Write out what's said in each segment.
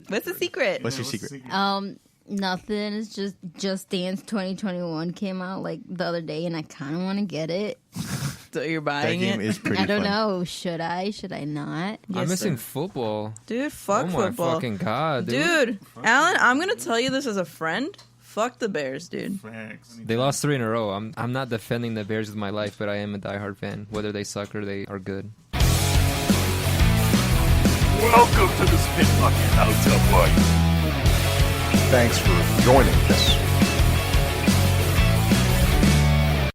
What's the secret? What's your secret? Nothing. It's just Dance 2021 came out like the other day, and I kind of want to get it. So you're buying That game it? is pretty I don't fun. know. Should I? Should I not? Yes, I'm missing sir. football. Dude, fuck oh my football. fucking god, dude. Alan, I'm gonna tell you this as a friend. Fuck the Bears, dude. Facts. They lost 3 in a row. I'm not defending the Bears with my life, but I am a diehard fan, whether they suck or they are good. Welcome to the Spit Bucket Hotel Party. Thanks for joining us.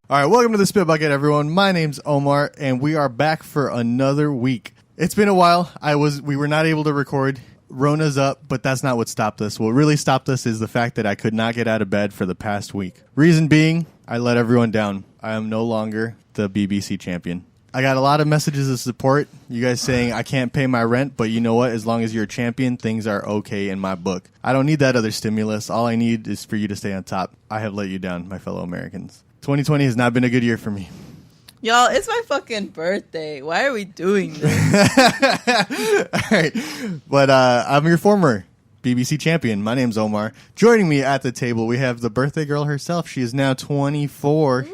All right, welcome to the Spit Bucket, everyone. My name's Omar, and we are back for another week. It's been a while. We were not able to record. Rona's up, but that's not what stopped us. What really stopped us is the fact that I could not get out of bed for the past week. Reason being, I let everyone down. I am no longer the BBC champion. I got a lot of messages of support. You guys saying I can't pay my rent, but you know what? As long as you're a champion, things are okay in my book. I don't need that other stimulus. All I need is for you to stay on top. I have let you down, my fellow Americans. 2020 has not been a good year for me. Y'all, it's my fucking birthday. Why are we doing this? All right. But I'm your former BBC champion. My name's Omar. Joining me at the table, we have the birthday girl herself. She is now 24.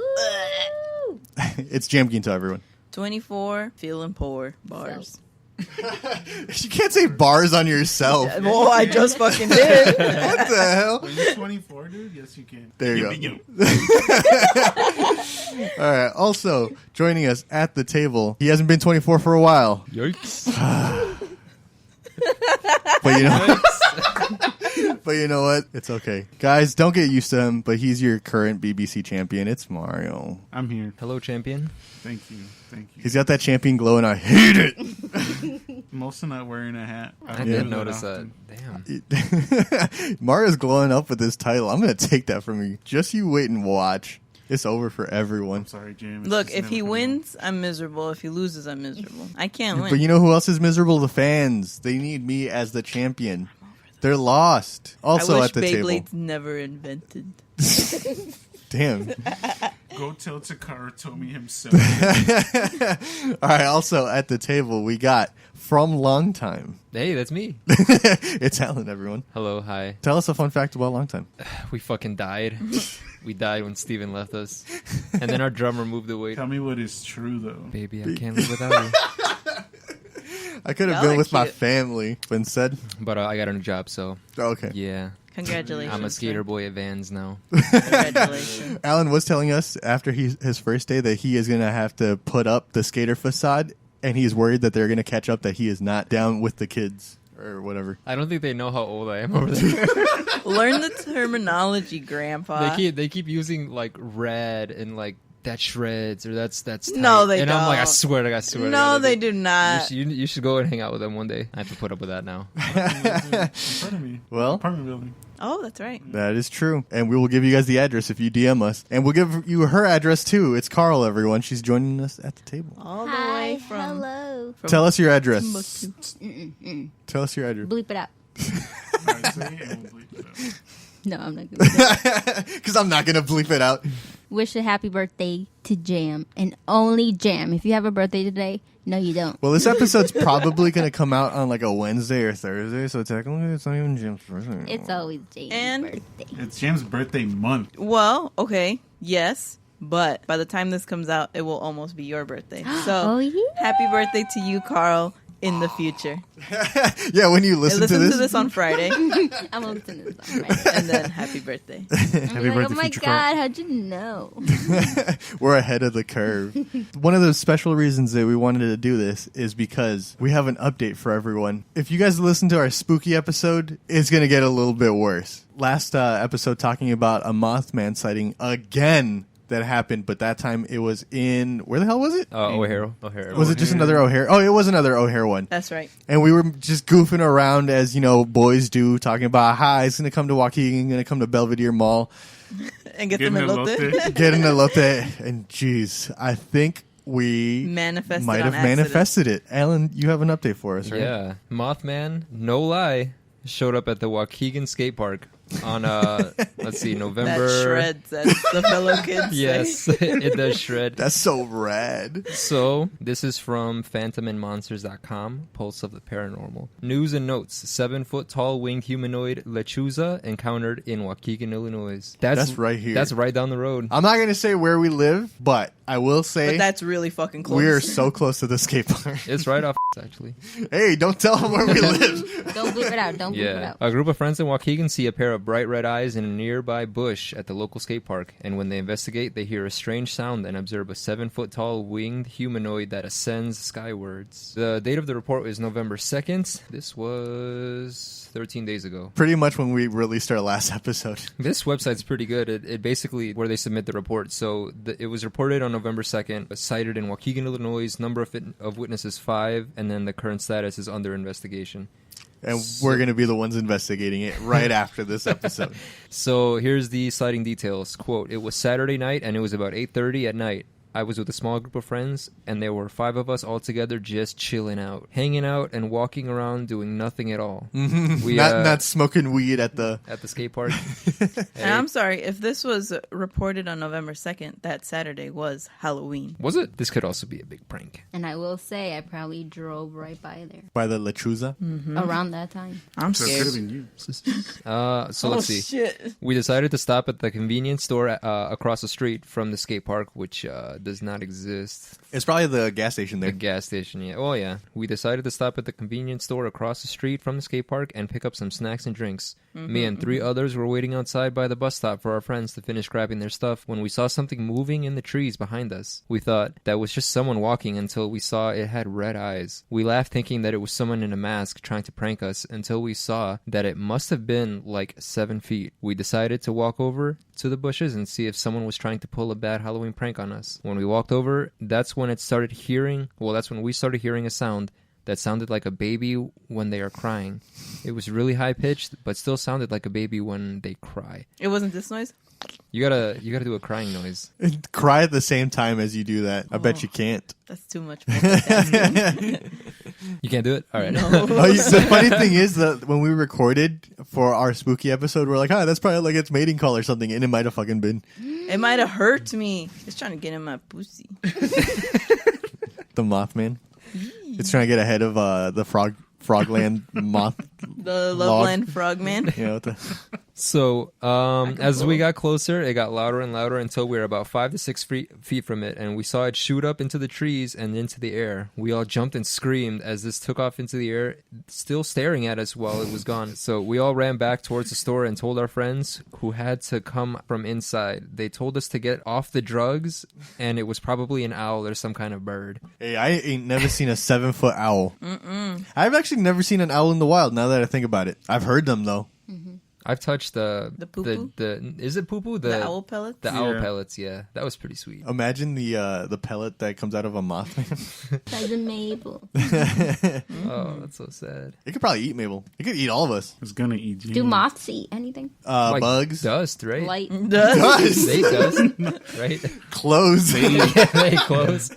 It's Jam Ginto, everyone. 24, feeling poor. Bars. You can't say bars on yourself. Well, I just fucking did. What the hell? Are you 24, dude? Yes, you can. There you go. All right. Also, joining us at the table, he hasn't been 24 for a while. Yikes. But you know what? It's okay. Guys, don't get used to him, but he's your current BBC champion. It's Mario. I'm here. Hello, champion. Thank you. Thank you. He's got that champion glow, and I hate it. I'm also not wearing a hat. I didn't notice that. Damn. Mario's glowing up with this title. I'm going to take that from you. Just you wait and watch. It's over for everyone. I'm sorry, Jam. It's Look, just if never he gonna wins, I'm miserable. If he loses, I'm miserable. I can't win. But you know who else is miserable? The fans. They need me as the champion. They're lost. Also I wish at the Beyblade's table. never invented. Damn. Go tell Takara Tomy himself. All right. Also at the table, we got from Long Time. Hey, that's me. It's Alan, everyone. Hello, hi. Tell us a fun fact about Long Time. We fucking died. We died when Steven left us. And then our drummer moved away. Tell me what is true, though. Baby, I can't live without you. I could have Y'all been are with my cute. family, but instead, But I got a new job, so okay. yeah. Congratulations. I'm a sir. skater boy at Vans now. Congratulations. Alan was telling us after his first day that he is going to have to put up the skater facade, and he's worried that they're going to catch up that he is not down with the kids or whatever. I don't think they know how old I am over there. Learn the terminology, Grandpa. They keep using like red and like that shreds or that's tight. No, they and I'm like, I don't. swear to God, No, they do not. You should go and hang out with them one day. I have to put up with that now. In front of me. Well, Apartment building. Oh, that's right. that is true. And we will give you guys the address if you DM us. And we'll give you her address too. It's Carl, everyone. She's joining us at the table. All the Hi, way from. hello. Tell us your address. Mm-mm-mm. Tell us your address. Bleep it out. All right, say it and we'll bleep it out. No, I'm not going to. Because I'm not going to bleep it out. Wish a happy birthday to Jam, and only Jam. If you have a birthday today, no, you don't. Well, this episode's probably going to come out on like a Wednesday or Thursday, so technically it's not even Jim's birthday anymore. It's always Jam's And- birthday. It's Jam's birthday month. Well, okay, yes, but by the time this comes out, it will almost be your birthday. So, Oh, yeah. happy birthday to you, Carl, in the future. Yeah, when you listen Listen to this. on Friday, I'm going to listen to this on Friday. and then happy birthday. Happy like, oh my God, how'd you know? We're ahead of the curve. One of the special reasons that we wanted to do this is because we have an update for everyone. If you guys listen to our spooky episode, it's going to get a little bit worse. Last episode talking about a Mothman sighting again that happened, but that time it was in... Where the hell was it? O'Hare. Was it just another O'Hare? Oh, it was another O'Hare one. That's right. And we were just goofing around as, you know, boys do, talking about, hi, it's going to come to Waukegan, going to come to Belvedere Mall, And get Get them an elote. elote. get an elote, and geez, I think we Manifested might have on accident. manifested it. Alan, you have an update for us, right? Yeah. Mothman, no lie, showed up at the Waukegan skate park on let's see, November. That shreds, as the fellow kids Yes, say. it does shred. That's so rad. So, this is from phantomandmonsters.com, Pulse of the Paranormal. News and notes. 7-foot-tall winged humanoid lechuza encountered in Waukegan, Illinois. That's right here. That's right down the road. I'm not going to say where we live, but I will say But that's really fucking close. we're so close to the skate park. It's right off, actually. Hey, don't tell them where we live. Don't bleep it out. Don't bleep it Yeah. out. A group of friends in Waukegan see a pair of bright red eyes in a nearby bush at the local skate park, and when they investigate, they hear a strange sound and observe a 7-foot-tall winged humanoid that ascends skywards. The date of the report is November 2nd. This was 13 days ago. Pretty much when we released our last episode. This website's pretty good. It basically where they submit the report. So it was reported on November 2nd, cited in Waukegan, Illinois, number of witnesses 5, and then the current status is under investigation. And we're going to be the ones investigating it right after this episode. So here's the sighting details. Quote, it was Saturday night and it was about 8:30 at night. I was with a small group of friends, and there were 5 of us all together just chilling out, hanging out and walking around doing nothing at all. We, not smoking weed at the skate park. And I'm sorry, if this was reported on November 2nd, that Saturday was Halloween. Was it? This could also be a big prank. And I will say, I probably drove right by there by the lechuza. around that time. I'm So it scared. could have been you. So let's see. Shit. We decided to stop at the convenience store across the street from the skate park, which does not exist. It's probably the gas station The there. gas station, yeah. Oh, yeah. We decided to stop at the convenience store across the street from the skate park and pick up some snacks and drinks. Me and 3 others were waiting outside by the bus stop for our friends to finish grabbing their stuff when we saw something moving in the trees behind us. We thought that was just someone walking until we saw it had red eyes. We laughed thinking that it was someone in a mask trying to prank us until we saw that it must have been like 7 feet. We decided to walk over to the bushes and see if someone was trying to pull a bad Halloween prank on us. When we walked over, that's when we started hearing a sound that sounded like a baby when they are crying. It was really high pitched, but still sounded like a baby when they cry. It wasn't this noise? You gotta do a crying noise. Cry at the same time as you do that. I bet you can't. That's too much multitasking. You can't do it? All right. The funny thing is that when we recorded for our spooky episode, we're like, that's probably like its mating call or something, and it might have fucking been. It might have hurt me. It's trying to get in my pussy. The Mothman. It's trying to get ahead of the Frogland moth. The Log. Loveland Frogman. You know, So, as we got closer, it got louder and louder until we were about 5 to 6 feet from it, and we saw it shoot up into the trees and into the air. We all jumped and screamed as this took off into the air, still staring at us while it was gone. So we all ran back towards the store and told our friends who had to come from inside. They told us to get off the drugs, and it was probably an owl or some kind of bird. hey, I ain't never seen a 7-foot owl. I've actually never seen an owl in the wild. Now that I think about it, I've heard them though. I've touched the poo-poo? is it poo-poo? The owl pellets? The owl Yeah. pellets, yeah. That was pretty sweet. Imagine the pellet that comes out of a Mothman. Cousin Mabel. Oh, that's so sad. It could probably eat Mabel. It could eat all of us. It's gonna eat you. Do moths eat anything? Like Bugs, dust, right? Light. dust, They dust, right? clothes. They close.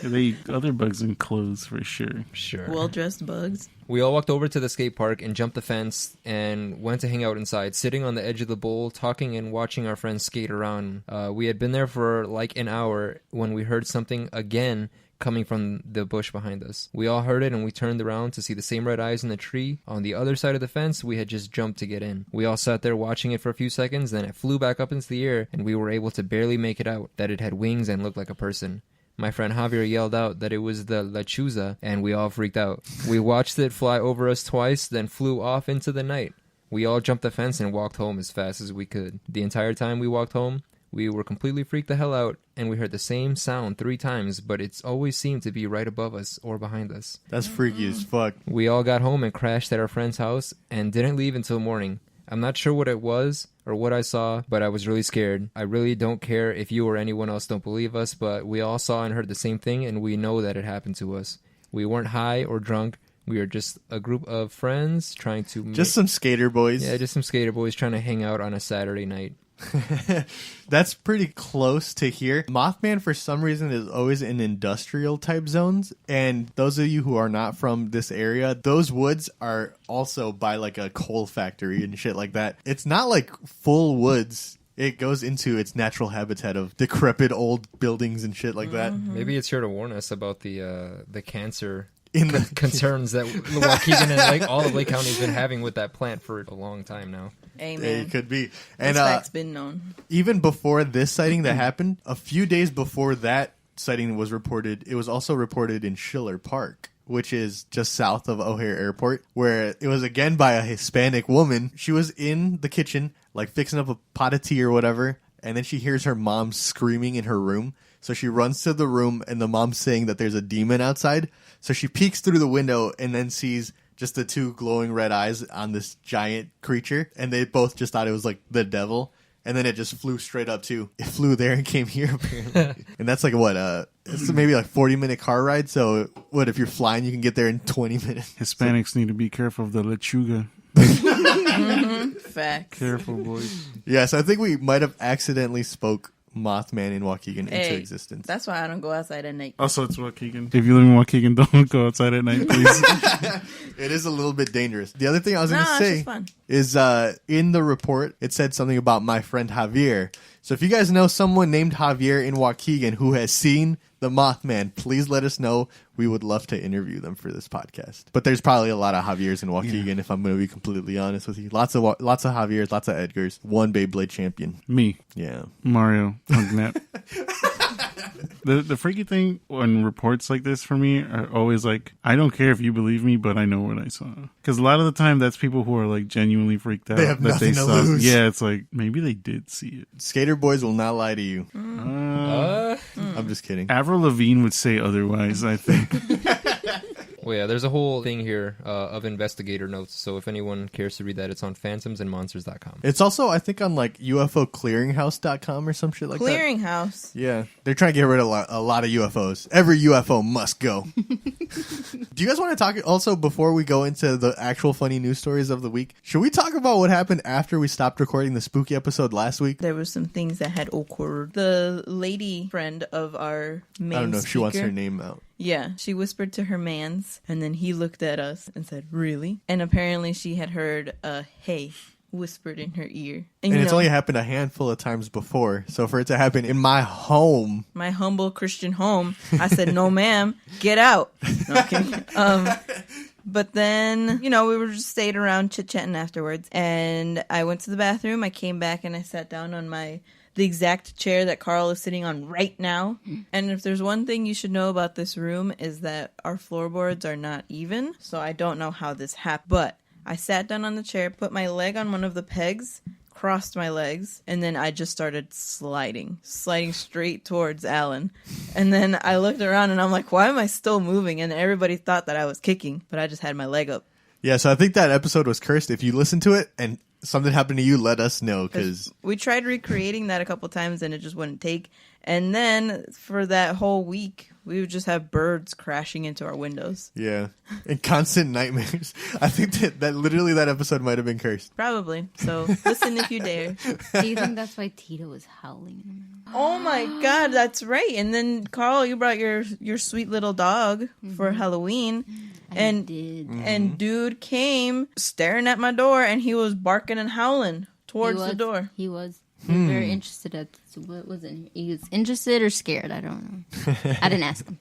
They eat other bugs and clothes for sure. Sure. Well-dressed bugs. We all walked over to the skate park and jumped the fence and went to hang out inside, sitting on the edge of the bowl, talking and watching our friends skate around. We had been there for like an hour when we heard something again coming from the bush behind us. We all heard it and we turned around to see the same red eyes in the tree on the other side of the fence we had just jumped to get in. We all sat there watching it for a few seconds, then it flew back up into the air and we were able to barely make it out, that it had wings and looked like a person. My friend Javier yelled out that it was the lechuza, and we all freaked out. We watched it fly over us twice, then flew off into the night. We all jumped the fence and walked home as fast as we could. The entire time we walked home, we were completely freaked the hell out, and we heard the same sound 3 times, but it's always seemed to be right above us or behind us. That's freaky as fuck. We all got home and crashed at our friend's house and didn't leave until morning. I'm not sure what it was or what I saw, but I was really scared. I really don't care if you or anyone else don't believe us, but we all saw and heard the same thing, and we know that it happened to us. We weren't high or drunk. We were just a group of friends trying to... Just some skater boys. Yeah, just some skater boys trying to hang out on a Saturday night. That's pretty close to here. Mothman, for some reason, is always in industrial type zones. And those of you who are not from this area, those woods are also by like a coal factory and shit like that. It's not like full woods. It goes into its natural habitat of decrepit old buildings and shit like that. Maybe it's here to warn us about the cancer In the concerns that Waukegan and all of Lake County has been having with that plant for a long time now. Amen. It could be. And This fact's been known. even before this sighting that happened, a few days before that sighting was reported, it was also reported in Schiller Park, which is just south of O'Hare Airport, where it was again by a Hispanic woman. She was in the kitchen, like fixing up a pot of tea or whatever, and then she hears her mom screaming in her room. So she runs to the room, and the mom's saying that there's a demon outside. So she peeks through the window and then sees just the two glowing red eyes on this giant creature, and they both just thought it was like the devil. And then it just flew straight up too. It flew there and came here apparently. And that's like what? It's maybe like 40-minute car ride. So what if you're flying, you can get there in 20 minutes. Hispanics need to be careful of the lechuga. Facts. Careful, boys. Yes, I think we might have accidentally spoke Mothman in Waukegan into existence. That's why I don't go outside at night. Also, it's Waukegan. If you live in Waukegan, don't go outside at night, please. It is a little bit dangerous. The other thing I was going to it's say just fun. is in the report, it said something about my friend Javier. So if you guys know someone named Javier in Waukegan who has seen the Mothman, please let us know. We would love to interview them for this podcast. But there's probably a lot of Javiers in Waukegan, if I'm going to be completely honest with you. Lots of Javiers, lots of Edgars. One Beyblade champion. Me. Yeah. Mario. Ugnap. The freaky thing when reports like this for me are always like, I don't care if you believe me, but I know what I saw. Because a lot of the time, that's people who are like genuinely freaked out. They have that nothing to saw. lose. Yeah, it's like, maybe they did see it. Skater boys will not lie to you. I'm just kidding. Avril Lavigne would say otherwise, I think. Well, yeah, there's a whole thing here of investigator notes. So if anyone cares to read that, it's on phantomsandmonsters.com. It's also, I think, on like UFOclearinghouse.com or some shit like that. Clearinghouse. Yeah. They're trying to get rid of a lot of UFOs. Every UFO must go. Do you guys want to talk also before we go into the actual funny news stories of the week? Should we talk about what happened after we stopped recording the spooky episode last week? There were some things that had occurred. The lady friend of our main I don't know if she wants speaker- her name out. Yeah, she whispered to her mans, and then he looked at us and said, "Really?" And apparently she had heard a "hey" whispered in her ear. And you it's know, only happened a handful of times before. So for it to happen in my home. my humble Christian home, I said, "No, ma'am, get out." No, I'm kidding. But then, we were just stayed around chit-chatting afterwards, and I went to the bathroom. I came back and I sat down on the exact chair that Carl is sitting on right now. And if there's one thing you should know about this room is that our floorboards are not even. So I don't know how this happened. But I sat down on the chair, put my leg on one of the pegs, crossed my legs, and then I just started sliding straight towards Alan. And then I looked around and I'm like, why am I still moving? And everybody thought that I was kicking, but I just had my leg up. Yeah, so I think that episode was cursed. If you listen to it and something happened to you, let us know, because we tried recreating that a couple times and it just wouldn't take. And then for that whole week, we would just have birds crashing into our windows. Yeah, and constant nightmares. I think that literally that episode might have been cursed. Probably. So listen if you dare. Do you think that's why Tito was howling? Oh my God, that's right. And then Carl, you brought your sweet little dog for Halloween. And did. And dude came staring at my door and he was barking and howling towards the door. He was very interested at what was it? He was interested or scared? I don't know. I didn't ask him.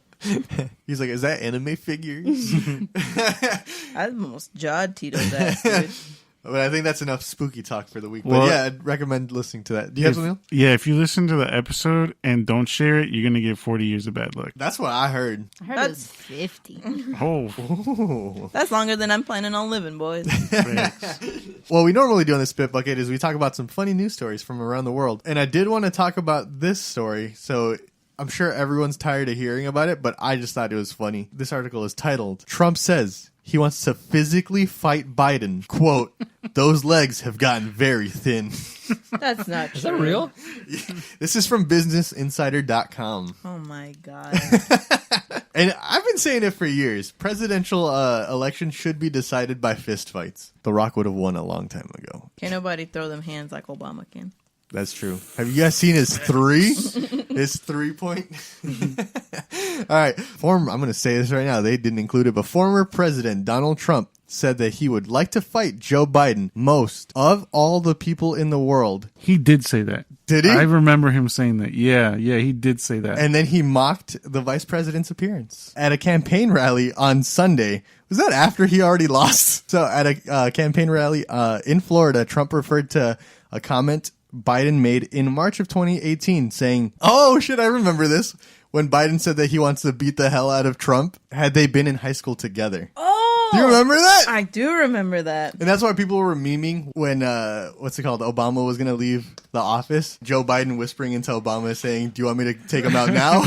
He's like, is that anime figures? I almost jawed Tito's ass, dude. But I think that's enough spooky talk for the week. Well, but yeah, I'd recommend listening to that. Do you have something else? Yeah, if you listen to the episode and don't share it, you're going to get 40 years of bad luck. That's what I heard. I heard it was 50. Oh. Ooh. That's longer than I'm planning on living, boys. What we normally do on the Spit Bucket is we talk about some funny news stories from around the world. And I did want to talk about this story, so I'm sure everyone's tired of hearing about it, but I just thought it was funny. This article is titled, Trump says he wants to physically fight Biden. Quote, those legs have gotten very thin. That's not true. Is that real? This is from BusinessInsider.com. Oh my God. And I've been saying it for years. Presidential elections should be decided by fistfights. The Rock would have won a long time ago. Can't nobody throw them hands like Obama can. That's true. Have you guys seen his 3? His 3-point? All right. I'm going to say this right now. They didn't include it, but former President Donald Trump said that he would like to fight Joe Biden most of all the people in the world. He did say that. Did he? I remember him saying that. Yeah, he did say that. And then he mocked the vice president's appearance at a campaign rally on Sunday. Was that after he already lost? So at a campaign rally in Florida, Trump referred to a comment Biden made in March of 2018 saying, oh shit, I remember this. When Biden said that he wants to beat the hell out of Trump, had they been in high school together. Oh! Do you remember that? I do remember that. And that's why people were memeing when, Obama was going to leave the office. Joe Biden whispering into Obama saying, do you want me to take him out now?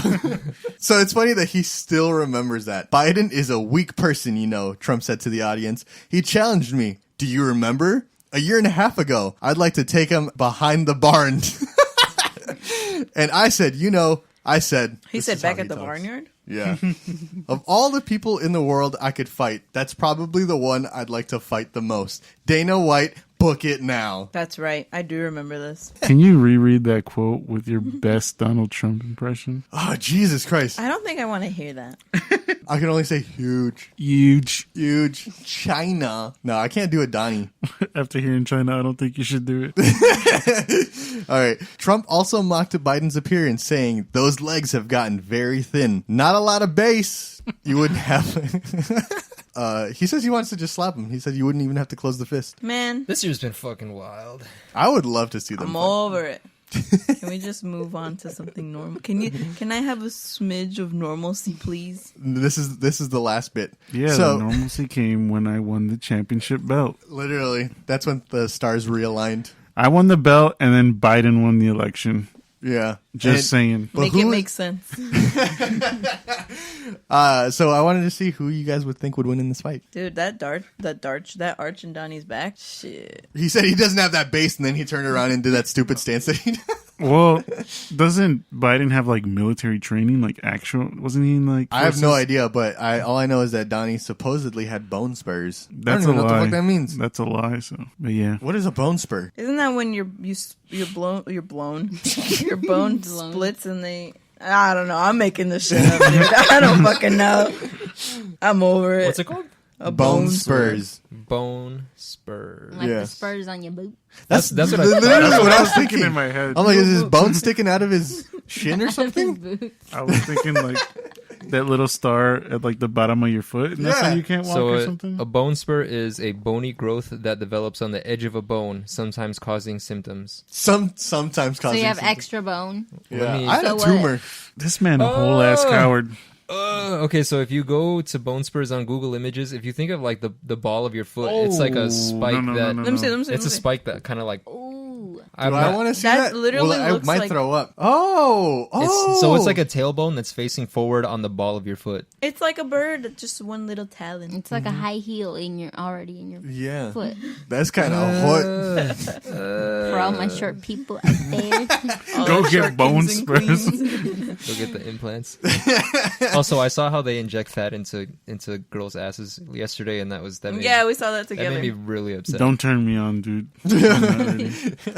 So it's funny that he still remembers that. Biden is a weak person, Trump said to the audience. He challenged me. Do you remember? A year and a half ago, I'd like to take him behind the barn. And I said, He said back at the barnyard? Yeah. Of all the people in the world I could fight, that's probably the one I'd like to fight the most. Dana White, book it now. That's right. I do remember this. Can you reread that quote with your best Donald Trump impression? Oh, Jesus Christ. I don't think I want to hear that. I can only say huge. Huge. Huge. China. No, I can't do it, Donnie. After hearing China, I don't think you should do it. All right. Trump also mocked Biden's appearance, saying, those legs have gotten very thin. Not a lot of bass. You wouldn't have... He says he wants to just slap him. He said you wouldn't even have to close the fist. Man. This year's been fucking wild. I would love to see them I'm fight. over it. Can we just move on to something normal? Can I have a smidge of normalcy, please? This is the last bit. Yeah, so, the normalcy came when I won the championship belt. Literally. That's when the stars realigned. I won the belt, and then Biden won the election. Yeah. Just saying. Make it make sense. So I wanted to see who you guys would think would win in this fight. Dude, that arch in Donnie's back, shit. He said he doesn't have that base, and then he turned around and did that stupid stance that he did. Well, doesn't Biden have like military training, like actual? Wasn't he in like? I have no idea, but all I know is that Donnie supposedly had bone spurs. That's I don't even a know what lie. the fuck that means. That's a lie. So, but yeah. What is a bone spur? Isn't that when your bone splits and they? I don't know. I'm making this shit up, dude. I don't fucking know. I'm over it. What's it called? A Bone spurs. Bone spurs. Like Yeah. the spurs on your boot. That's what I literally thought. what I was thinking in my head. I'm like, is his bone sticking out of his shin or His something? boot. I was thinking like that little star at like the bottom of your foot, and that's Yeah. why you can't walk So or something. a bone spur is a bony growth that develops on the edge of a bone, sometimes causing symptoms. Sometimes So causing. you have symptoms. extra bone. Yeah. Let me- I had So a what? tumor. This man, a whole ass coward. Okay, so if you go to bone spurs on Google Images, if you think of like the ball of your foot, it's like a spike no, that. no, Let me see. It's a spike that kind of like. Ooh. I'm Do not- I want to see That that? literally I looks might like- throw up. Oh. So it's like a tailbone that's facing forward on the ball of your foot. It's like a bird, just one little talon. It's like a high heel in your Yeah. foot. That's kind of hot. For all my short people out there. Go get bone spurs. Go get the implants. Also, I saw how they inject fat into girls' asses yesterday, and that made, Yeah, we saw that that together. made me really upset. Don't turn me on, dude. I'm not ready.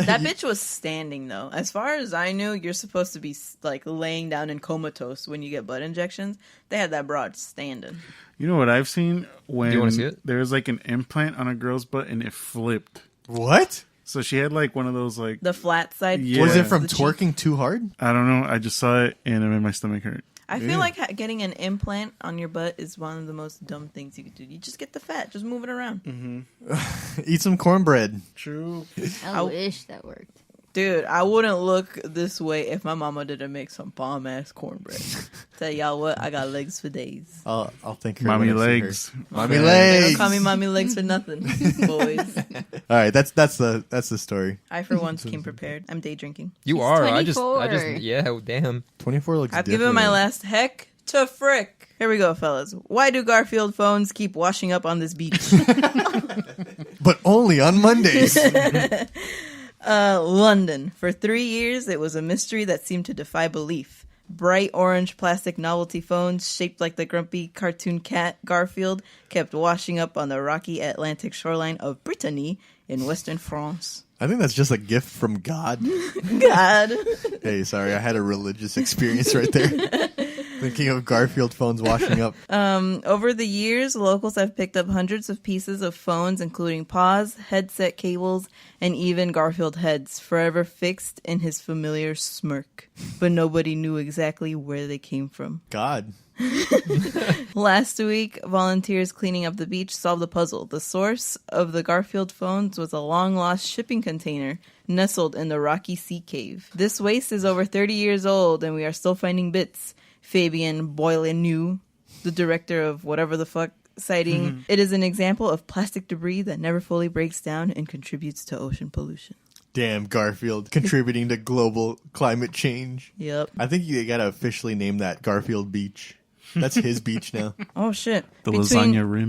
That bitch was standing though. As far as I knew, you're supposed to be like laying down and comatose when you get butt injections. They had that broad standing. You know what I've seen when Do you wanna see it? there was like an implant on a girl's butt and it flipped. What? So she had like one of those like The flat side. Yeah. Was it from the cheek. twerking too hard? I don't know. I just saw it and it made my stomach hurt. I feel like getting an implant on your butt is one of the most dumb things you could do. You just get the fat, just move it around. Eat some cornbread. True. I wish that worked. Dude, I wouldn't look this way if my mama didn't make some bomb ass cornbread. Tell y'all what, I got legs for days. I'll thank her. Mommy when I see her. legs. Mommy They legs. don't call me mommy legs for nothing, boys. All right, that's the story. I for once came prepared. I'm day drinking. You He's are. 24. I just. Yeah. Damn. 24 looks. I've different. given my last heck to frick. Here we go, fellas. Why do Garfield phones keep washing up on this beach? but only on Mondays. London. For 3 years, it was a mystery that seemed to defy belief. Bright orange plastic novelty phones shaped like the grumpy cartoon cat Garfield kept washing up on the rocky Atlantic shoreline of Brittany in western France. I think that's just a gift from God. God. Hey, sorry, I had a religious experience right there. Thinking of Garfield phones washing up. Over the years, locals have picked up hundreds of pieces of phones, including paws, headset cables, and even Garfield heads, forever fixed in his familiar smirk. But nobody knew exactly where they came from. God. Last week, volunteers cleaning up the beach solved the puzzle. The source of the Garfield phones was a long-lost shipping container nestled in the rocky sea cave. This waste is over 30 years old, and we are still finding bits. Fabian Boileau, the director of whatever the fuck sighting. It is an example of plastic debris that never fully breaks down and contributes to ocean pollution. Damn, Garfield contributing to global climate change. Yep. I think you gotta officially name that Garfield Beach. That's his beach now. Oh, shit. The Lasagna Rim.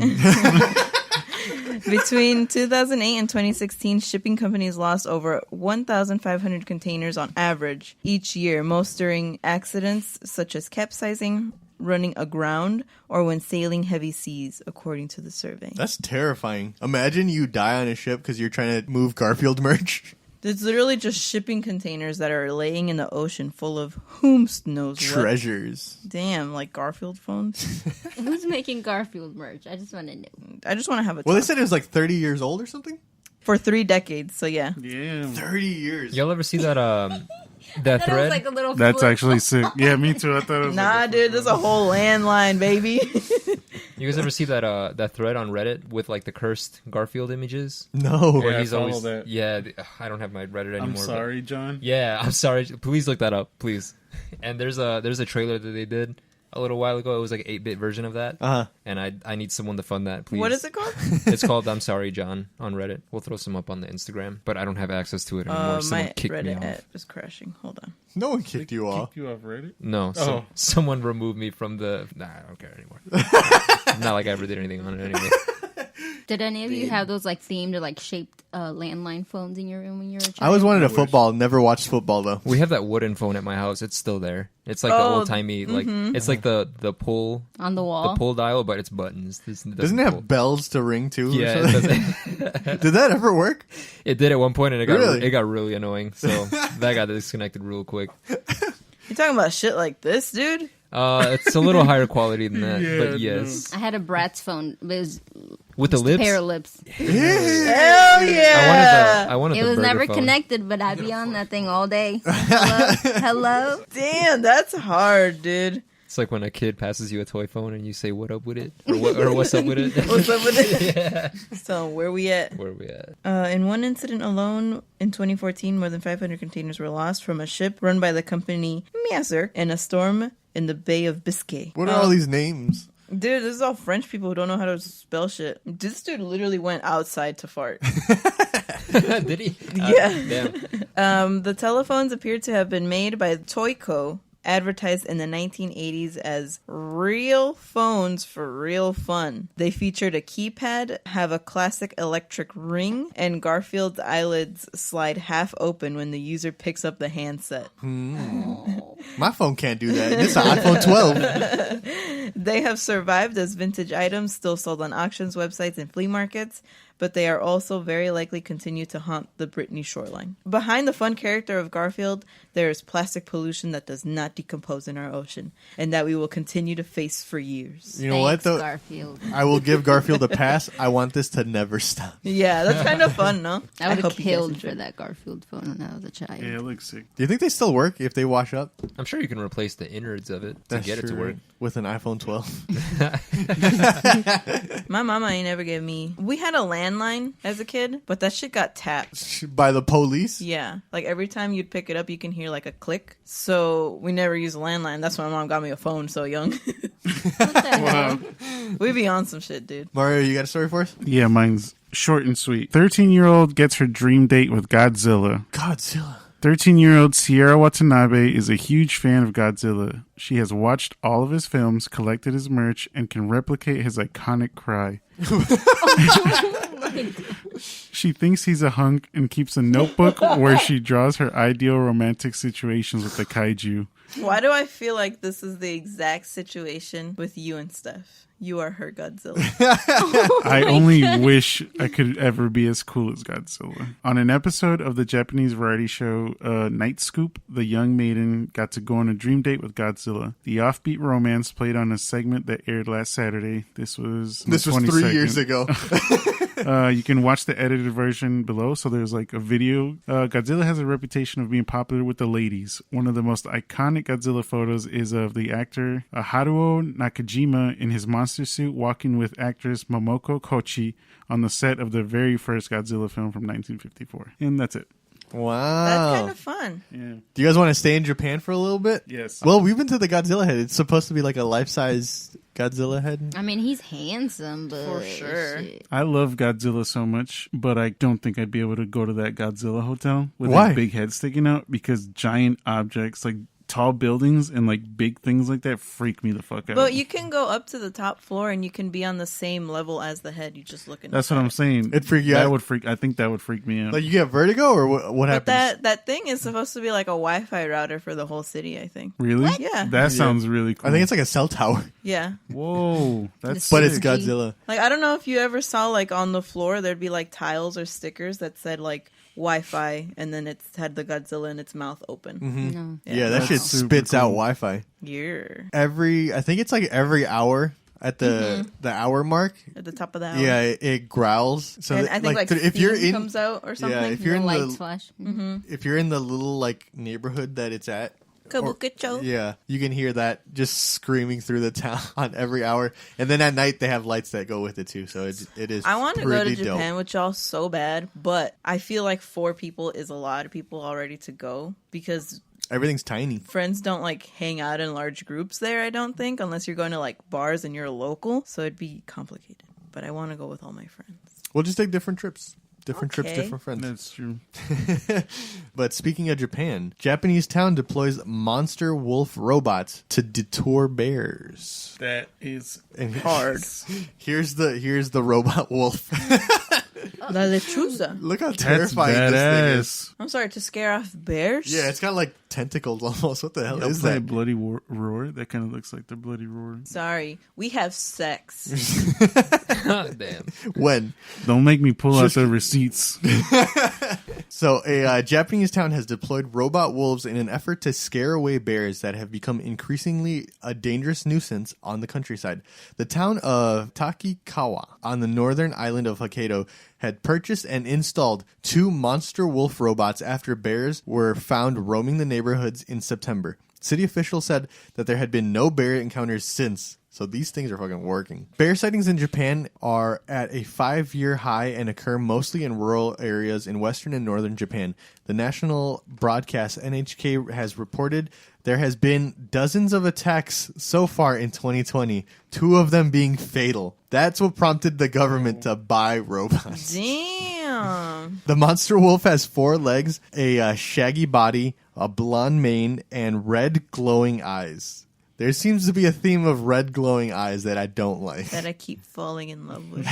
Between 2008 and 2016, shipping companies lost over 1,500 containers on average each year, most during accidents such as capsizing, running aground, or when sailing heavy seas, according to the survey. That's terrifying. Imagine you die on a ship because you're trying to move Garfield merch. It's literally just shipping containers that are laying in the ocean full of whomst knows what. Treasures. Damn, like Garfield phones? Who's making Garfield merch? I just want to know. I just want to have a Well, they talk. said it was like 30 years old or something? For 3 decades, so yeah. Yeah. 30 years. Y'all ever see that that That thread? was like a little That's flip. actually sick. Yeah, me too. I thought it was Nah, like dude, there's a whole landline, baby. You guys ever see that thread on Reddit with like the cursed Garfield images? No. Where I he's follow always that. I don't have my Reddit anymore. I'm but- sorry, John. Yeah, I'm sorry. Please look that up, please. And there's a trailer that they did a little while ago. It was like an 8-bit version of that. Uh-huh. And I need someone to fund that, please. What is it called? It's called I'm Sorry, John on Reddit. We'll throw some up on the Instagram, but I don't have access to it anymore. Someone My kicked me Reddit off. app is crashing. Hold on. No one kicked you off. Kicked you off Reddit? No, Oh. someone removed me from the... Nah, I don't care anymore. Not like I ever did anything on it anyway. Did any of you have those like themed or like shaped landline phones in your room when you were a child? I always wanted a football. Never watched football, though. We have that wooden phone at my house. It's still there. It's like the Oh, old-timey... like It's like the pull... on the wall. The pull dial, but it's buttons. Doesn't it have bells to ring, too? or Yeah, it, something? does. Did that ever work? It did at one point, and Really? it got really annoying. So that got disconnected real quick. You talking about shit like this, dude? It's a little higher quality than that, Yeah, but yes, I had a Bratz phone. It was with the just a lips. pair of lips. Hell yeah! I wanted It the was burger never phone. connected, but I'd be on that thing all day. Hello? Hello? Damn, that's hard, dude. It's like when a kid passes you a toy phone and you say "What up with it?" or "What's up with it?" What's up with it? So, where we at? Where are we at? In one incident alone, in 2014, more than 500 containers were lost from a ship run by the company Maersk in a storm in the Bay of Biscay. What are all these names? Dude, this is all French people who don't know how to spell shit. This dude literally went outside to fart. Did he? Yeah. Damn. The telephones appear to have been made by Toyco, advertised in the 1980s as real phones for real fun. They featured a keypad, have a classic electric ring, and Garfield's eyelids slide half open when the user picks up the handset. My phone can't do that. It's an iPhone 12. They have survived as vintage items still sold on auctions, websites, and flea markets, but they are also very likely continue to haunt the Brittany shoreline. Behind the fun character of Garfield, there is plastic pollution that does not decompose in our ocean, and that we will continue to face for years. You know what, Thanks, though? Garfield. I will give Garfield a pass. I want this to never stop. Yeah, that's kind of fun, no? I would have hope you guys killed enjoy for that Garfield phone when I was a child. Yeah, it looks sick. Do you think they still work if they wash up? I'm sure you can replace the innards of it to That's get it to true. work. With an iPhone 12. My mama ain't never gave me... We had a landline as a kid, but that shit got tapped. By the police? Yeah. Like, every time you'd pick it up, you can hear, like, a click. So, we never used a landline. That's why my mom got me a phone so young. What the hell? We be on some shit, dude. Mario, you got a story for us? Yeah, mine's short and sweet. 13-year-old gets her dream date with Godzilla. Godzilla. 13-year-old Sierra Watanabe is a huge fan of Godzilla. She has watched all of his films, collected his merch, and can replicate his iconic cry. She thinks he's a hunk and keeps a notebook where she draws her ideal romantic situations with the kaiju. Why do I feel like this is the exact situation with you and Steph? You are her Godzilla. I only wish I could ever be as cool as Godzilla. On an episode of the Japanese variety show Night Scoop, the young maiden got to go on a dream date with Godzilla. The offbeat romance played on a segment that aired last Saturday. This was 3 years ago. You can watch the edited version below. So there's like a video. Godzilla has a reputation of being popular with the ladies. One of the most iconic Godzilla photos is of the actor Haruo Nakajima in his monster suit walking with actress Momoko Kochi on the set of the very first Godzilla film from 1954. And that's it. Wow. That's kind of fun. Yeah. Do you guys want to stay in Japan for a little bit? Yes. Well, we've been to the Godzilla head. It's supposed to be like a life-size Godzilla head. I mean, he's handsome, but For sure. shit. I love Godzilla so much, but I don't think I'd be able to go to that Godzilla hotel with Why? his big head sticking out because giant objects like tall buildings and like big things like that freak me the fuck out. But you can go up to the top floor and you can be on the same level as the head. You just look in. That's what I'm saying. It'd freak you that out? would freak. I think that would freak me out. Like you get vertigo or what But happens? that thing is supposed to be like a Wi-Fi router for the whole city, I think. Really? Yeah. That sounds really cool. I think it's like a cell tower, Yeah. Whoa, that's but it's sick. Godzilla. Like, I don't know if you ever saw, like, on the floor, there'd be, like, tiles or stickers that said, like, Wi-Fi, and then it had the Godzilla in its mouth open. No. Yeah, that That's shit super spits out cool. Wi-Fi. Yeah. I think it's like every hour at the hour mark. At the top of the hour. Yeah, it growls. So And that- I think, like, if you're steam in, comes out or something. if you're The in lights the flash. if you're in the little like neighborhood that it's at, Kabukicho. yeah, you can hear that just screaming through the town on every hour. And then at night they have lights that go with it too. So it is. I want to go to pretty Japan dope. with y'all so bad, but I feel like 4 people is a lot of people already to go because Everything's tiny. friends don't like hang out in large groups there, I don't think, unless you're going to like bars and you're local. So it'd be complicated. But I want to go with all my friends. We'll just take different trips. Different trips, Okay. different friends. That's true. But speaking of Japan, Japanese town deploys monster wolf robots to detour bears. That is And Hard. here's the robot wolf. La lechuza. Look how that's terrifying this thing is. badass. I'm sorry, to scare off bears? Yeah, it's got like tentacles almost. What the hell is Play that? bloody roar. That kind of looks like the bloody roar. Sorry, we have sex. Damn. When? Don't make me pull out the receipts. So a Japanese town has deployed robot wolves in an effort to scare away bears that have become increasingly a dangerous nuisance on the countryside. The town of Takikawa on the northern island of Hokkaido had purchased and installed 2 monster wolf robots after bears were found roaming the neighborhoods in September. City officials said that there had been no bear encounters since. So these things are fucking working. Bear sightings in Japan are at a 5-year high and occur mostly in rural areas in western and northern Japan. The national broadcast NHK has reported there has been dozens of attacks so far in 2020, 2 of them being fatal. That's what prompted the government to buy robots. Damn. The monster wolf has 4 legs, a shaggy body, a blonde mane, and red glowing eyes. There seems to be a theme of red glowing eyes that I don't like. That I keep falling in love with.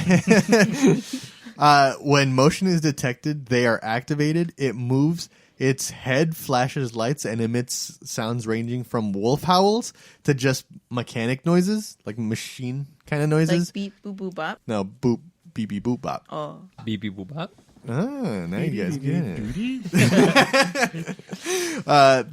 When motion is detected, they are activated. It moves. Its head flashes lights and emits sounds ranging from wolf howls to just mechanic noises, like machine kind of noises. Like beep, boop, boop, bop. No, boop, beep, beep, boop, bop. Oh. Beep beep boop bop. Ah, now you guys get it.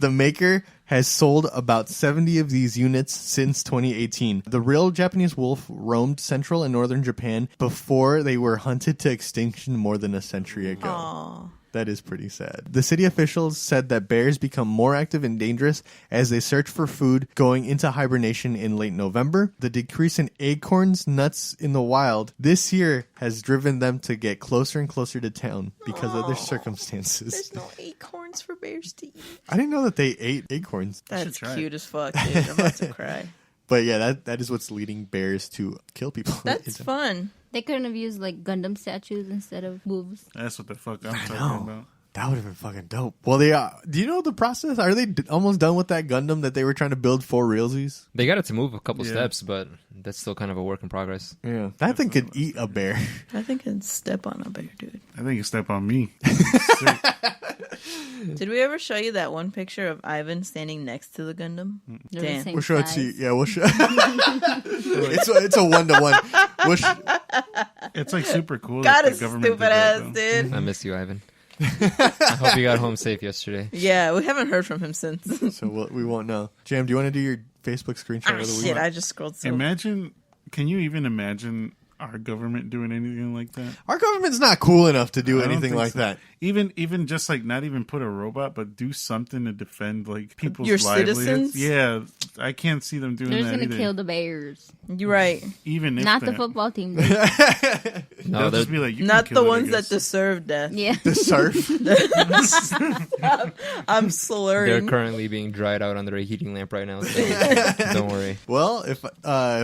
The maker has sold about 70 of these units since 2018. The real Japanese wolf roamed central and northern Japan before they were hunted to extinction more than a century ago. Aw. That is pretty sad. The city officials said that bears become more active and dangerous as they search for food, going into hibernation in late November. The decrease in acorns, nuts in the wild this year has driven them to get closer and closer to town because of their circumstances. There's no acorns for bears to eat. I didn't know that they ate acorns. That's try it. cute as fuck, dude. I'm about to cry. But yeah, that is what's leading bears to kill people. That's fun. They couldn't have used like Gundam statues instead of wolves. That's what the fuck I'm talking know. about. That would have been fucking dope. Well, they do you know the process? Are they almost done with that Gundam that they were trying to build for realsies? They got it to move a couple Yeah. steps, but that's still kind of a work in progress. Yeah, that thing could eat a bear. I think I'd step on a bear, dude. I think you step on me. Did we ever show you that one picture of Ivan standing next to the Gundam? They're the Damn. same We'll show it to you. size. Yeah, we'll show. It's a 1-to-1. It's like super cool. God, that it's the government stupid did that, ass, though. dude. I miss you, Ivan. I hope you got home safe yesterday. Yeah, we haven't heard from him since. So we won't know. Jam, do you want to do your Facebook screenshot Ah, of the week? shit, I just scrolled so. Can you even imagine our government doing anything like that? Our government's not cool enough to do I don't anything think like so. that. Even just like not even put a robot, but do something to defend like people's Your livelihoods. citizens? Yeah, I can't see them doing They're just that gonna either. kill the Bears, You're right. Even if not the that. football team. No, They'll they're, just be like, you Not can the kill it, I ones that guess. deserve death. Yeah, The surf. I'm they're slurring. currently being dried out under a heating lamp right now. So don't worry. Well, if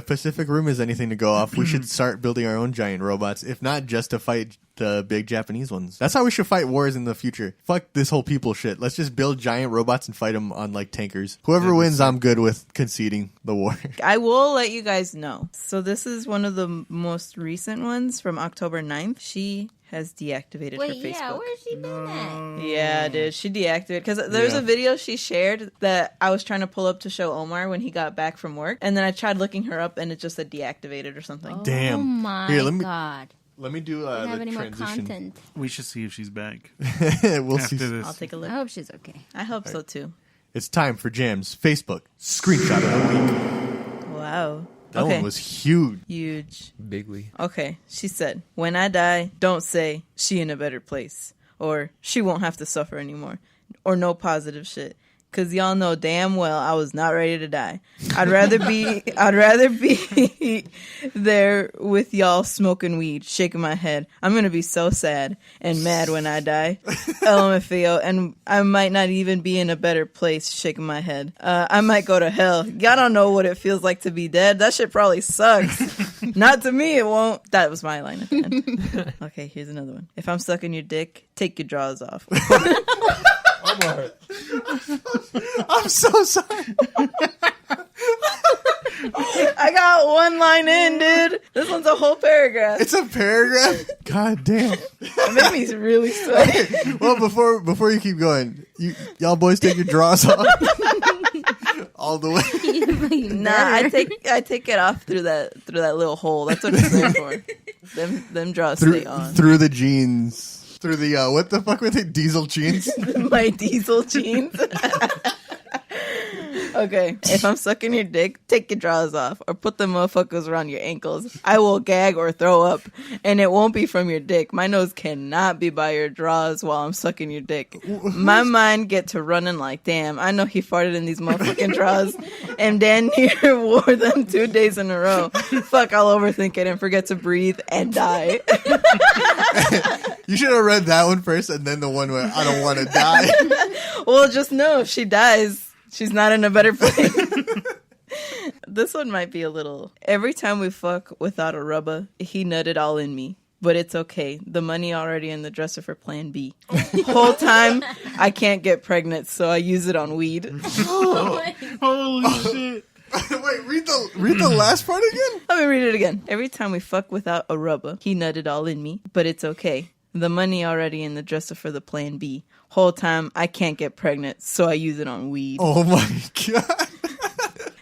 Pacific Rim is anything to go off, we should start building our own giant robots, if not just to fight the big Japanese ones. That's how we should fight wars in the future. Fuck this whole people shit. Let's just build giant robots and fight them on like tankers. Whoever wins, I'm good with conceding the war. I will let you guys know. So this is one of the most recent ones from October 9th. She has deactivated wait, her Facebook. yeah, where's she been at? Yeah, dude, she deactivated because there's a video she shared that I was trying to pull up to show Omar when he got back from work, and then I tried looking her up, and it just said deactivated or something. Damn. Oh my Here, let me- god! Let me do Don't have the any more transition. content. We should see if she's back We'll after see. this. I'll take a I look. hope she's okay. I hope so too. It's time for Jam's Facebook screenshot of the week. Wow. That okay. one was huge. Huge. Bigly. Okay, she said, when I die, don't say she in a better place, or she won't have to suffer anymore, or no positive shit. Cause y'all know damn well I was not ready to die. I'd rather be there with y'all smoking weed, shaking my head. I'm gonna be so sad and mad when I die. LMFAO, and I might not even be in a better place, shaking my head. I might go to hell. Y'all don't know what it feels like to be dead. That shit probably sucks. Not to me, it won't. That was my line at the end. Okay, here's another one. If I'm sucking your dick, take your drawers off. Omar. I'm so sorry. I got one line in, dude. This one's a whole paragraph. It's a paragraph? God damn. It made me really sweaty. Well, before you keep going, y'all boys take your drawers off. All the way. Nah, I take it off through that little hole. That's what it's there for. Them draws stay on. Through the jeans. Through the, what the fuck were they? Diesel jeans? My diesel jeans. Okay, if I'm sucking your dick, take your drawers off or put the motherfuckers around your ankles. I will gag or throw up, and it won't be from your dick. My nose cannot be by your drawers while I'm sucking your dick. My mind get to running like, damn, I know he farted in these motherfucking drawers and Dan near wore them 2 days in a row. Fuck, I'll overthink it and forget to breathe and die. You should have read that one first and then the one where I don't want to die. Well, just know if she dies, she's not in a better place. This one might be a little. Every time we fuck without a rubber, he nutted all in me. But it's okay. The money already in the dresser for plan B. Whole time, I can't get pregnant, so I use it on weed. Holy shit! Wait, read the last part again? Let me read it again. Every time we fuck without a rubber, he nutted all in me. But it's okay. The money already in the dresser for the plan B. Whole time, I can't get pregnant, so I use it on weed. Oh my god.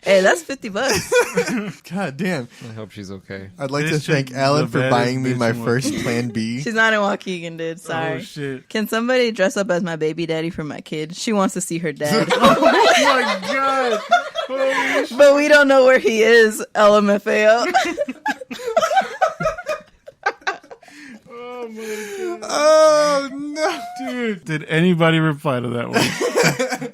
Hey, that's $50. God damn. I hope she's okay. I'd like This to thank chick, Alan the for baddest buying me bitch my in first Waukegan. plan B. She's not in Waukegan, dude. Sorry. Oh shit! Can somebody dress up as my baby daddy for my kid? She wants to see her dad. Oh my god! Holy shit. But we don't know where he is, LMFAO. Oh my god! Oh no. Dude, did anybody reply to that one?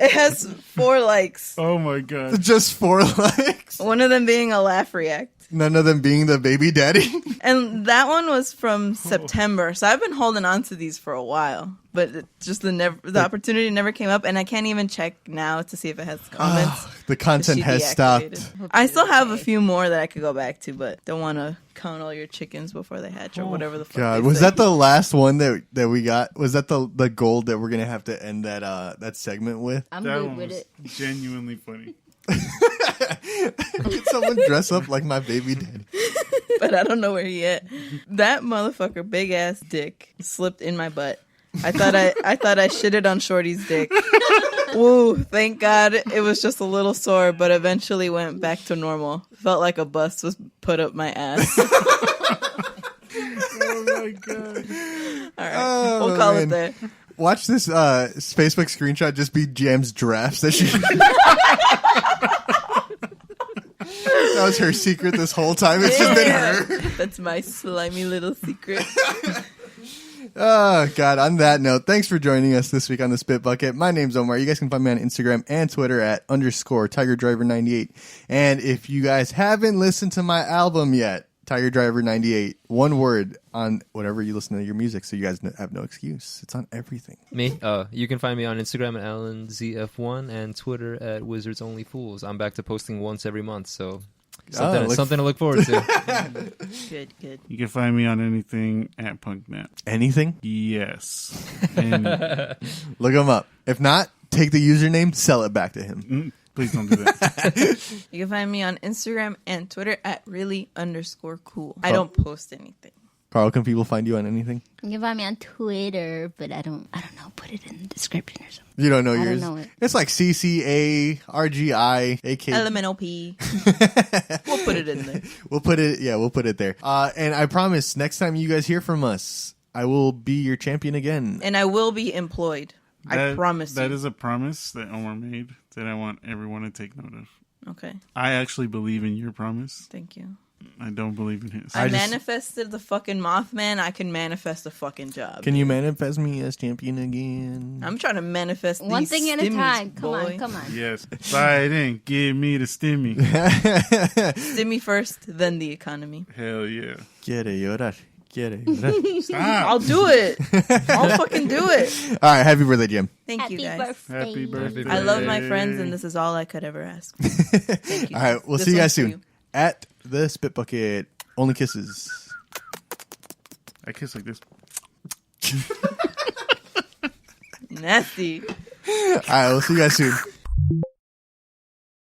It has 4 likes. Oh my god! Just 4 likes. One of them being a laugh react. None of them being the baby daddy. And that one was from September. So I've been holding on to these for a while. But it just the opportunity never came up. And I can't even check now to see if it has comments. The content She has deactivated. stopped. I still have a few more that I could go back to, but don't want to count all your chickens before they hatch or whatever the fuck. God, they was say. that the last one that we got? Was that the gold that we're gonna have to end that segment with? I'm That good one with was it. genuinely funny. Did someone dress up like my baby daddy? But I don't know where he at. That motherfucker, big ass dick, slipped in my butt. I thought I shitted on Shorty's dick. Woo, thank God it was just a little sore, but eventually went back to normal. Felt like a bus was put up my ass. Oh my god. All right, we'll call it there. Watch this Facebook screenshot just be Jam's drafts that she. That was her secret this whole time. It's just been her. That's my slimy little secret. Oh, God. On that note, thanks for joining us this week on the Spit Bucket. My name's Omar. You guys can find me on Instagram and Twitter at _TigerDriver98. And if you guys haven't listened to my album yet, Tiger Driver 98, one word on whatever you listen to your music, so you guys have no excuse. It's on everything. Me? You can find me on Instagram at AlanZF1 and Twitter at Wizards Only Fools. I'm back to posting once every month, so something to look forward to. Good. You can find me on anything at PunkNet. Anything? Yes. And Look him up. If not, take the username, sell it back to him. please don't do that. You can find me on Instagram and Twitter at really_cool. I don't post anything. Carl, can people find you on anything? You can find me on Twitter, but I don't know. Put it in the description or something. You don't know I yours? don't know it. It's like CCA, RGI, AK. LMNOP. We'll put it in there. We'll put it there. And I promise, next time you guys hear from us, I will be your champion again. And I will be employed. I promise That you. is a promise that Omar made that I want everyone to take note of. Okay. I actually believe in your promise. Thank you. I don't believe in his. I manifested the fucking Mothman. I can manifest a fucking job. Can you manifest me as champion again? I'm trying to manifest One these thing at a stimmies, time. boy. Come on. Yes. Biden, give me the stimmy. Stimmy first, then the economy. Hell yeah. Quiere llorar. Stop. I'll do it. I'll fucking do it. All right, happy birthday, Jim. Thank you, guys. Birthday. Happy birthday. I love my friends, and this is all I could ever ask. Thank you. All right, we'll This see you one's guys for soon you. at the Spit Bucket. Only kisses. I kiss like this. Nasty. All right, we'll see you guys soon.